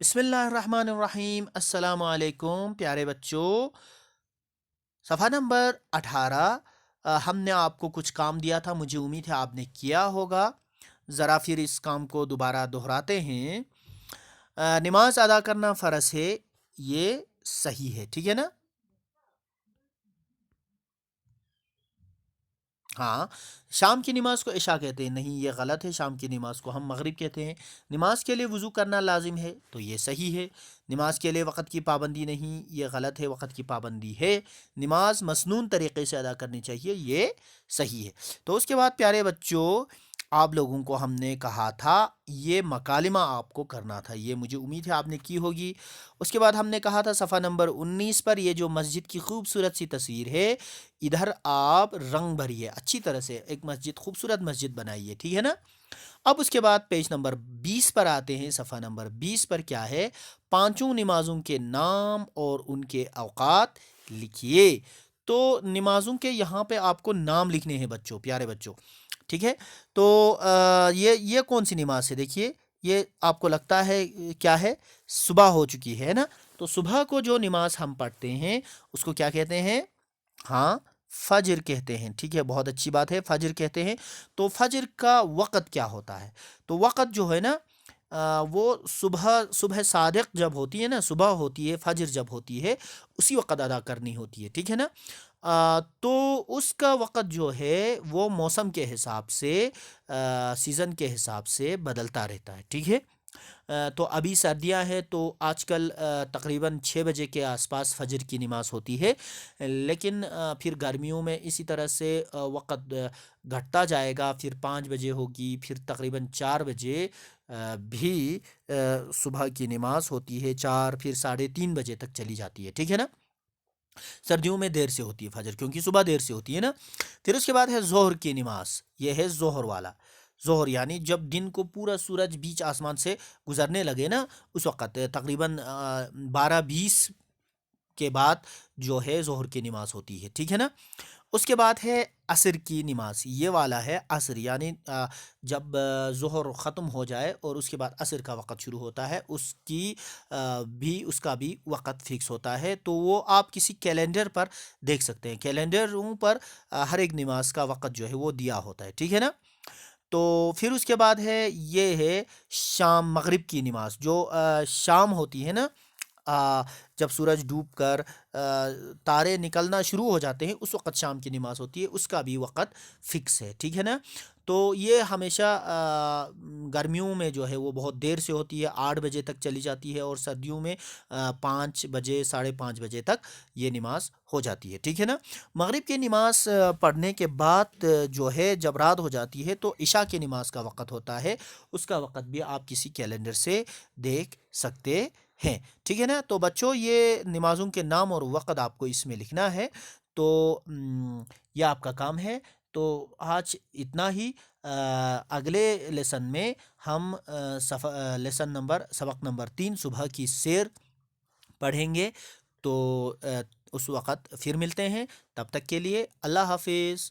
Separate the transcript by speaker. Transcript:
Speaker 1: بسم اللہ الرحمن الرحیم، السلام علیکم پیارے بچوں۔ صفحہ نمبر 18 ہم نے آپ کو کچھ کام دیا تھا، مجھے امید ہے آپ نے کیا ہوگا۔ ذرا پھر اس کام کو دوبارہ دہراتے ہیں۔ نماز ادا کرنا فرض ہے، یہ صحیح ہے، ٹھیک ہے نا؟ ہاں، شام کی نماز کو عشاء کہتے ہیں، نہیں یہ غلط ہے، شام کی نماز کو ہم مغرب کہتے ہیں۔ نماز کے لیے وضو کرنا لازم ہے، تو یہ صحیح ہے۔ نماز کے لیے وقت کی پابندی نہیں، یہ غلط ہے، وقت کی پابندی ہے۔ نماز مسنون طریقے سے ادا کرنی چاہیے، یہ صحیح ہے۔ تو اس کے بعد پیارے بچوں، آپ لوگوں کو ہم نے کہا تھا یہ مکالمہ آپ کو کرنا تھا، یہ مجھے امید ہے آپ نے کی ہوگی۔ اس کے بعد ہم نے کہا تھا صفحہ نمبر 19 پر یہ جو مسجد کی خوبصورت سی تصویر ہے، ادھر آپ رنگ بھریے اچھی طرح سے، ایک مسجد خوبصورت مسجد بنائیے، ٹھیک ہے نا؟ اب اس کے بعد پیج نمبر 20 پر آتے ہیں۔ صفحہ نمبر 20 پر کیا ہے؟ پانچوں نمازوں کے نام اور ان کے اوقات لکھیے۔ تو نمازوں کے یہاں پہ آپ کو نام لکھنے ہیں بچوں، پیارے بچوں، ٹھیک ہے؟ تو یہ کون سی نماز ہے؟ دیکھیے، یہ آپ کو لگتا ہے کیا ہے؟ صبح ہو چکی ہے نا؟ تو صبح کو جو نماز ہم پڑھتے ہیں اس کو کیا کہتے ہیں؟ ہاں، فجر کہتے ہیں، ٹھیک ہے، بہت اچھی بات ہے، فجر کہتے ہیں۔ تو فجر کا وقت کیا ہوتا ہے؟ تو وقت جو ہے نا، وہ صبح صبح صادق جب ہوتی ہے نا، صبح ہوتی ہے، فجر جب ہوتی ہے، اسی وقت ادا کرنی ہوتی ہے، ٹھیک ہے نا؟ تو اس کا وقت جو ہے وہ موسم کے حساب سے، سیزن کے حساب سے بدلتا رہتا ہے، ٹھیک ہے؟ تو ابھی سردیاں ہیں تو آج کل تقریباً 6 بجے کے آس پاس فجر کی نماز ہوتی ہے، لیکن پھر گرمیوں میں اسی طرح سے وقت گھٹتا جائے گا، پھر 5 بجے ہوگی، پھر تقریباً 4 بجے بھی صبح کی نماز ہوتی ہے، 4 پھر 3:30 بجے تک چلی جاتی ہے، ٹھیک ہے نا؟ سردیوں میں دیر سے ہوتی ہے فجر، کیونکہ صبح دیر سے ہوتی ہے نا۔ پھر اس کے بعد ہے ظہر کی نماز، یہ ہے ظہر والا۔ ظہر یعنی جب دن کو پورا سورج بیچ آسمان سے گزرنے لگے نا، اس وقت تقریباً 12:20 کے بعد جو ہے ظہر کی نماز ہوتی ہے، ٹھیک ہے نا؟ اس کے بعد ہے عصر کی نماز، یہ والا ہے عصر، یعنی جب ظہر ختم ہو جائے اور اس کے بعد عصر کا وقت شروع ہوتا ہے، اس کا بھی وقت فکس ہوتا ہے، تو وہ آپ کسی کیلنڈر پر دیکھ سکتے ہیں، کیلنڈروں پر ہر ایک نماز کا وقت جو ہے وہ دیا ہوتا ہے، ٹھیک ہے نا؟ تو پھر اس کے بعد ہے، یہ ہے شام مغرب کی نماز، جو شام ہوتی ہے نا، جب سورج ڈوب کر تارے نکلنا شروع ہو جاتے ہیں، اس وقت شام کی نماز ہوتی ہے، اس کا بھی وقت فکس ہے، ٹھیک ہے نا؟ تو یہ ہمیشہ گرمیوں میں جو ہے وہ بہت دیر سے ہوتی ہے، 8 بجے تک چلی جاتی ہے، اور سردیوں میں 5 بجے 5:30 بجے تک یہ نماز ہو جاتی ہے، ٹھیک ہے نا؟ مغرب کی نماز پڑھنے کے بعد جو ہے جب رات ہو جاتی ہے تو عشاء کی نماز کا وقت ہوتا ہے، اس کا وقت بھی آپ کسی کیلنڈر سے دیکھ سکتے ہیں، ٹھیک ہے نا؟ تو بچوں، یہ نمازوں کے نام اور وقت آپ کو اس میں لکھنا ہے، تو یہ آپ کا کام ہے۔ تو آج اتنا ہی۔ اگلے لیسن میں ہم سبق نمبر 3 صبح کی سیر پڑھیں گے، تو اس وقت پھر ملتے ہیں، تب تک کے لیے اللہ حافظ۔